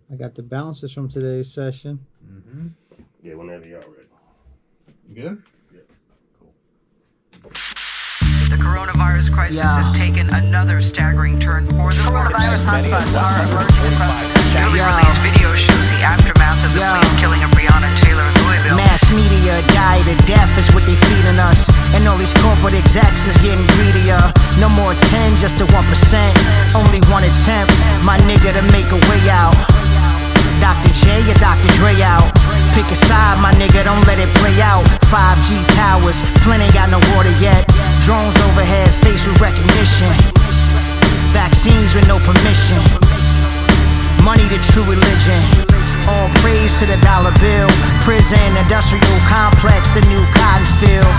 I got the balances from today's session. Mm-hmm. Yeah, whenever y'all ready. You good? Yeah. Cool. The coronavirus crisis has taken another staggering turn for the coronavirus hotspots are emerging across the country. Newly released video shows the aftermath of the police killing of Breonna Taylor in Louisville. Mass media die to death is what they feeding us. And all these corporate execs is getting greedier. No more 10, just to 1%. Only one attempt, my nigga, to make a way out. Dr. J or Dr. Dre out. Pick a side, my nigga, don't let it play out. 5G towers, Flint ain't got no water yet. Drones overhead, facial recognition. Vaccines with no permission. Money the true religion. All praise to the dollar bill. Prison, industrial complex, a new cotton field.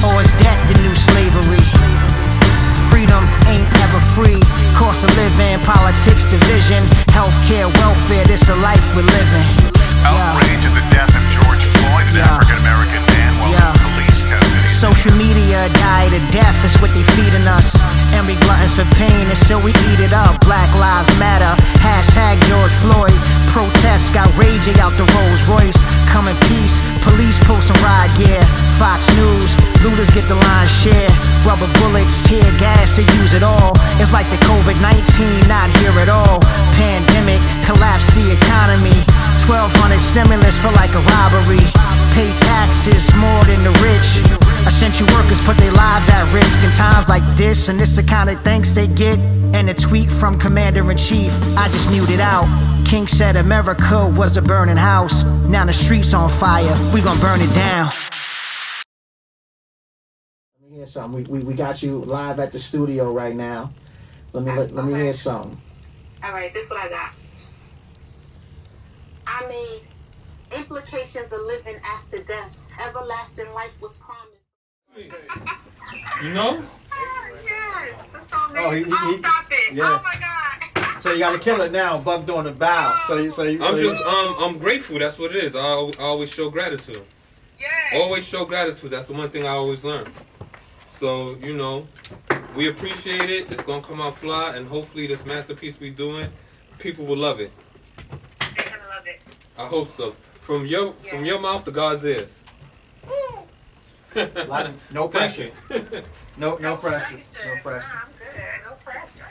Or is debt the new slavery? Freedom ain't ever free. Cost of living, politics, division, healthcare, welfare, this a life we're living. Outrage at the death of George Floyd, an African-American man, while in police custody. Social media die to death is what they feeding us. And we gluttons for pain, and so we eat it up. Black Lives Matter, hashtag George Floyd. Protests got raging out the Rolls Royce. Come in peace, police posting riot gear. Fox News, looters get the lion's share. Rubber bullets, tear gas, they use it all. It's like the COVID-19 not here at all. Pandemic collapsed the economy. 1,200 stimulus feel like a robbery. Pay taxes more than the rich. Essential workers put their lives at risk in times like this, and this the kind of thanks they get. And a tweet from Commander-in-Chief, I just muted out. King said America was a burning house. Now the streets on fire, we gon' burn it down. Let me hear something. We got you live at the studio right now. Let me hear something. All right, this is what I got. I made implications of living after death. Everlasting life was promised. You know? Yes, that's so amazing. Stop it. Yeah. Oh my God. So you got to kill it now. Buck doing the bow. I'm grateful. That's what it is. I always show gratitude. Yes. Always show gratitude. That's the one thing I always learn. So, you know, we appreciate it. It's going to come out fly, and hopefully this masterpiece we doing, people will love it. They're going to love it. I hope so. From your mouth to God's ears. No pressure. No pressure. No pressure. I'm good. No pressure.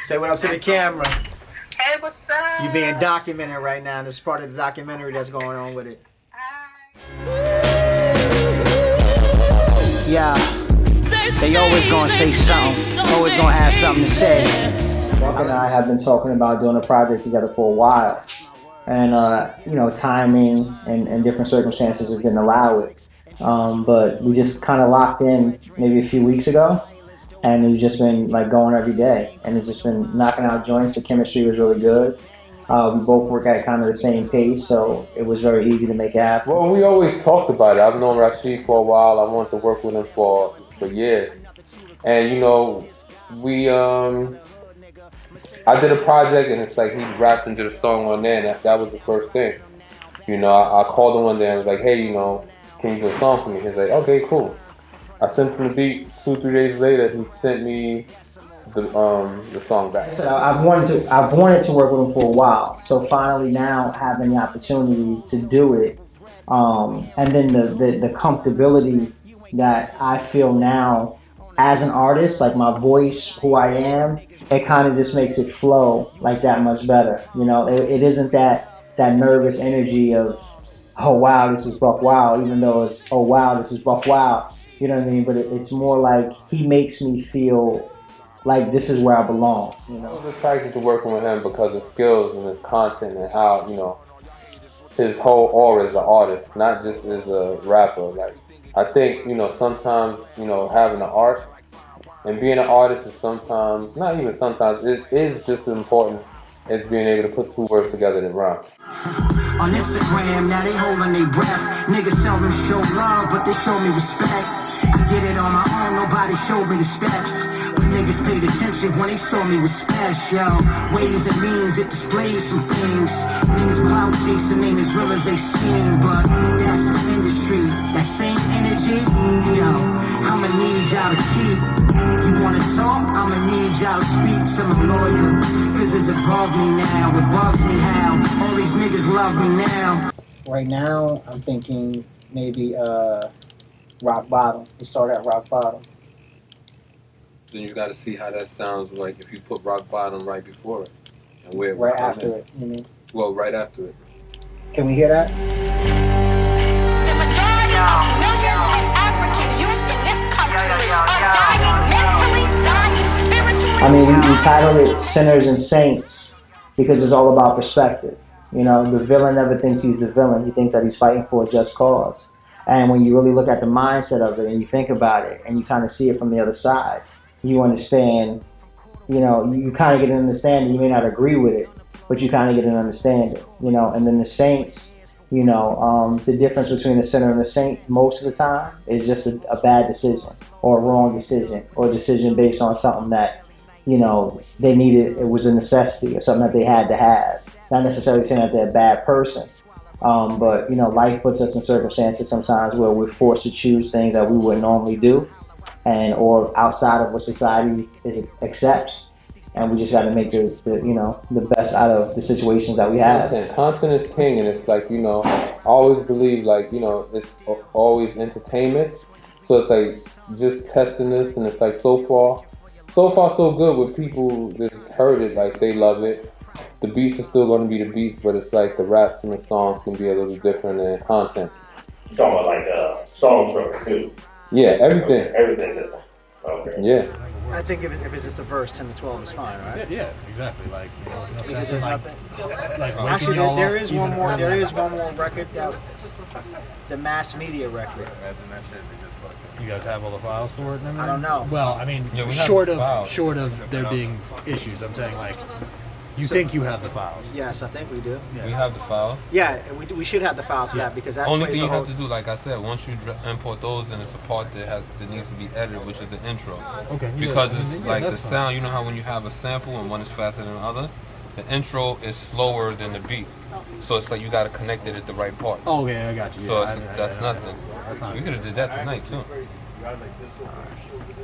Say what up to the camera. Hey, what's up? You being documented right now. This is part of the documentary that's going on with it. Yeah, they always gonna say something. Always gonna have something to say. Buck and I have been talking about doing a project together for a while. And, timing and different circumstances didn't allow it. But we just kind of locked in maybe a few weeks ago. And we've just been like going every day. And it's just been knocking out joints. The chemistry was really good. We both work at kind of the same pace, so it was very easy to make it happen. Well, we always talked about it. I've known Rasheed for a while. I wanted to work with him for years. And, I did a project, and it's like he rapped into the song on there, and that was the first thing. I called him one day and was like, hey, can you do a song for me? He's like, okay, cool. I sent him the beat. 2-3 days later, he sent me the song back. I said I've wanted to work with him for a while. So finally now having the opportunity to do it, and then the comfortability that I feel now as an artist, like my voice, who I am, it kind of just makes it flow like that much better. It isn't that nervous energy of, oh wow, this is Buckwild, even though it's, oh wow, this is Buckwild. You know what I mean? But it's more like he makes me feel like this is where I belong. I was excited to working with him because of skills and his content and how, his whole aura as an artist, not just as a rapper. Like, I think, sometimes, having an art and being an artist is sometimes, not even sometimes, it is just as important as being able to put two words together that rhyme. On Instagram, now they holding their breath. Niggas seldom show love, but they show me respect. I did it on my own, nobody showed me the steps. But niggas paid attention when they saw me with special ways and means, it displays some things. Niggas clout chasing ain't as real as they seem, but that's the industry. That same energy, I'ma need y'all to keep. You wanna talk? I'ma need y'all to speak to my lawyer. Cause it's above me now, it bugs me how all these niggas love me now. Right now, I'm thinking maybe rock bottom. We start at rock bottom. Then you got to see how that sounds like if you put rock bottom right before it and where it Right would come after in. it, you mean? Well, right after it. Can we hear that? The majority of millions of African youth in this country are dying mentally, dying spiritually. I mean, we titled it Sinners and Saints because it's all about perspective. You know, the villain never thinks he's the villain. He thinks that he's fighting for a just cause. And when you really look at the mindset of it and you think about it and you kind of see it from the other side, you understand, you know, you kind of get an understanding. You may not agree with it, but you kind of get an understanding, you know. And then the saints, you know, the difference between a sinner and a saint most of the time is just a bad decision or a wrong decision or a decision based on something that, you know, they needed, it was a necessity or something that they had to have. Not necessarily saying that they're a bad person, but, you know, life puts us in circumstances sometimes where we're forced to choose things that we wouldn't normally do and or outside of what society accepts. And we just got to make the you know, the best out of the situations that we have. Content is king, and it's like, you know, I always believe, like, you know, it's always entertainment. So it's like just testing this, and it's like so far so good with people that heard it, like they love it. The beats are still going to be the beats, but it's like the raps and the songs can be a little different than content. You talking about like songs from it too? Yeah, everything. Okay. Everything different. Okay. Yeah. I think if it's just the verse, 10 to 12 is fine, right? Yeah, exactly. Like, you know, no Because sense there's in, nothing. like Actually, waking y'all there up is even one more. There earlier. is one more record that the mass media record. You guys have all the files for it and everything? I don't know. Well, I mean, Yeah, we have short the files. of there being issues, I'm saying, like, you think you have the files. Yes, I think we do. Yeah. We have the files. Yeah, we should have the files for that because that Only plays thing a you whole. have to do, like I said, once you import those, and it's a part that needs to be edited, which is the intro. Okay. Yeah, Because I it's mean, yeah, like the that's fine. sound. You know how when you have a sample and one is faster than the other, the intro is slower than the beat. So it's like you got to connect it at the right part. Oh, okay, I got you. So Yeah, that's nothing. That's not We could have did that tonight too.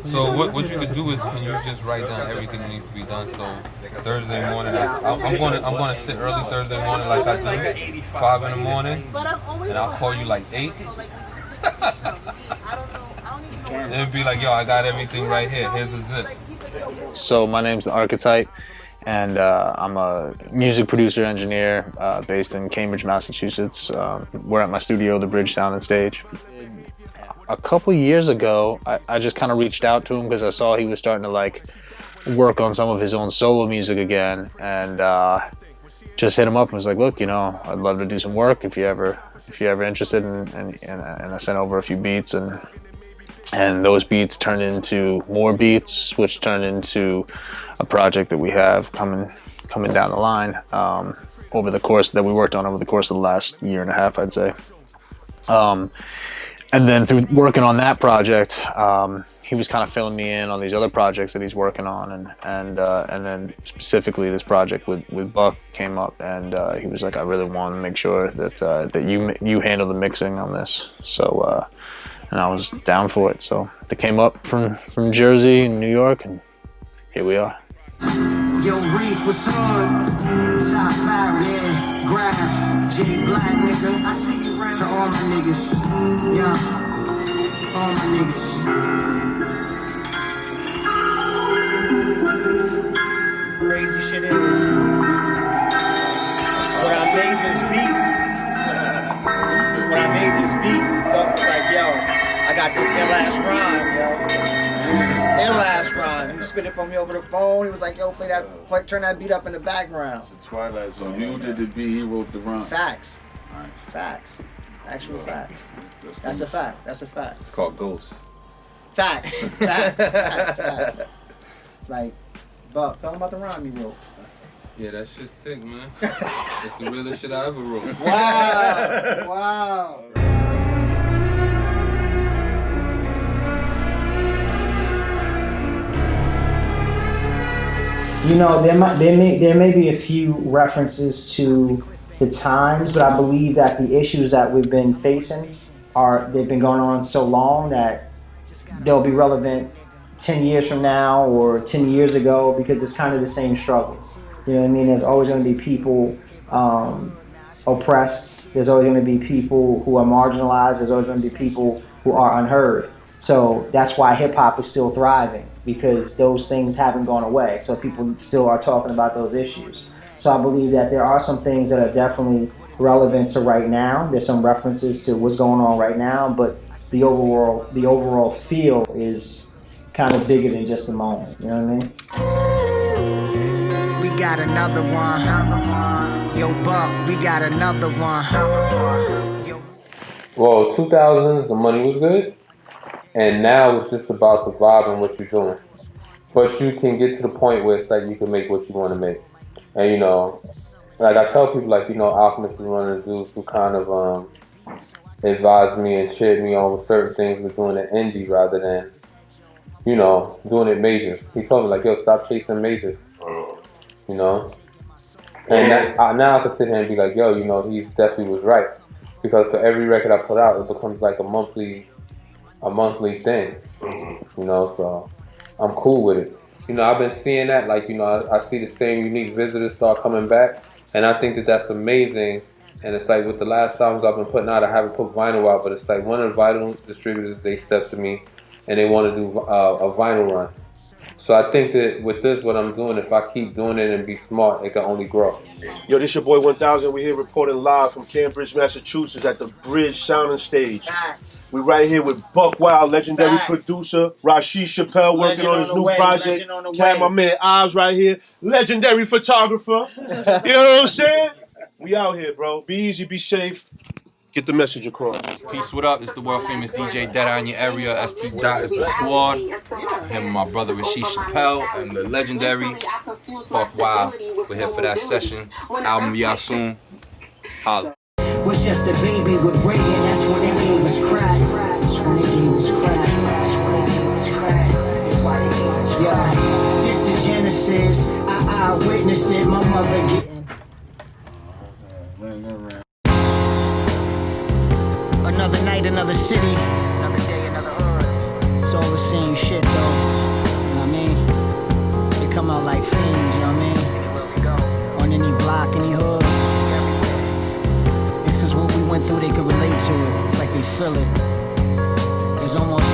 So what you could do is, can you just write down everything that needs to be done? So Thursday morning, I'm gonna sit early Thursday morning like I do, 5 in the morning, and I'll call you like 8. And it'd be like, yo, I got everything right here. Here's the zip. So my name's Arcitype, and I'm a music producer engineer based in Cambridge, Massachusetts. We're at my studio, the Bridge Sound and Stage. A couple years ago, I just kind of reached out to him because I saw he was starting to like work on some of his own solo music again, and just hit him up and was like, look, you know, I'd love to do some work if you're ever interested, and I sent over a few beats, and those beats turned into more beats, which turned into a project that we have coming down the line over the course that we worked on over the course of the last year and a half, I'd say. And then through working on that project, he was kind of filling me in on these other projects that he's working on, and then specifically this project with Buck came up, and he was like, I really want to make sure that you handle the mixing on this. So, and I was down for it. So they came up from Jersey and New York, and here we are. Yo, Reef was hood. Top Farris, yeah. Graph, J Black nigga. I see you around. To all my niggas, yeah. All my niggas. Crazy shit is when I made this beat, Buck was like, yo, I got this ill ass rhyme, yo. Ill ass rhyme. He spit it for me over the phone. He was like, yo, turn that beat up in the background. It's a Twilight Zone. So you did the beat, he wrote the rhyme. Facts. Facts. Actual facts. That's a fact. That's a fact. It's called Ghost. Facts. Facts. Like, Buck, talk about the rhyme you wrote. Yeah, that shit's sick, man. It's the realest shit I ever wrote. Wow. Wow. You know, there may be a few references to the times, but I believe that the issues that we've been facing they've been going on so long that they'll be relevant 10 years from now or 10 years ago, because it's kind of the same struggle. You know what I mean? There's always going to be people oppressed. There's always going to be people who are marginalized. There's always going to be people who are unheard. So that's why hip hop is still thriving, because those things haven't gone away. So people still are talking about those issues. So I believe that there are some things that are definitely relevant to right now. There's some references to what's going on right now, but the overall feel is kind of bigger than just a moment. You know what I mean? We got another one. Yo, Buck, we got another one. Well, 2000s, the money was good, and now it's just about the vibe and what you're doing. But you can get to the point where it's like you can make what you want to make. And, you know, like I tell people, like, you know, Alchemist is one of the dudes who kind of advised me and cheered me on with certain things with doing it indie rather than, you know, doing it major. He told me, like, yo, stop chasing majors, you know? And now I can sit here and be like, yo, you know, he definitely was right. Because for every record I put out, it becomes like a monthly thing, you know, so I'm cool with it. You know, I've been seeing that, like, you know, I see the same unique visitors start coming back, and I think that that's amazing. And it's like with the last albums I've been putting out, I haven't put vinyl out, but it's like one of the vinyl distributors, they stepped to me, and they want to do a vinyl run. So I think that with this, what I'm doing, if I keep doing it and be smart, it can only grow. Yo, this your boy 1000. We're here reporting live from Cambridge, Massachusetts at the Bridge Sound and Stage. We right here with Buckwild, legendary producer, Rasheed Chappell, working on his new project. Cat, my man Oz right here, legendary photographer. You know what I'm saying? We out here, bro. Be easy, be safe. Get the message across. Peace, what up? It's the world famous DJ Deadeye in your area. ST Dot is the squad. Him and my brother Rasheed Chappell and the legendary Buckwild. We're here for that session. Album be out soon. Holla. Was just a baby with Ray, and that's when they gave us crack. That's when they gave us crack. Yeah, this is Genesis. I witnessed it. My mother getting. Another night, another city. Another day, another hood. It's all the same shit, though. You know what I mean? They come out like fiends, you know what I mean? Anywhere we go. On any block, any hood. Everywhere. It's because what we went through, they could relate to it. It's like they feel it. It's almost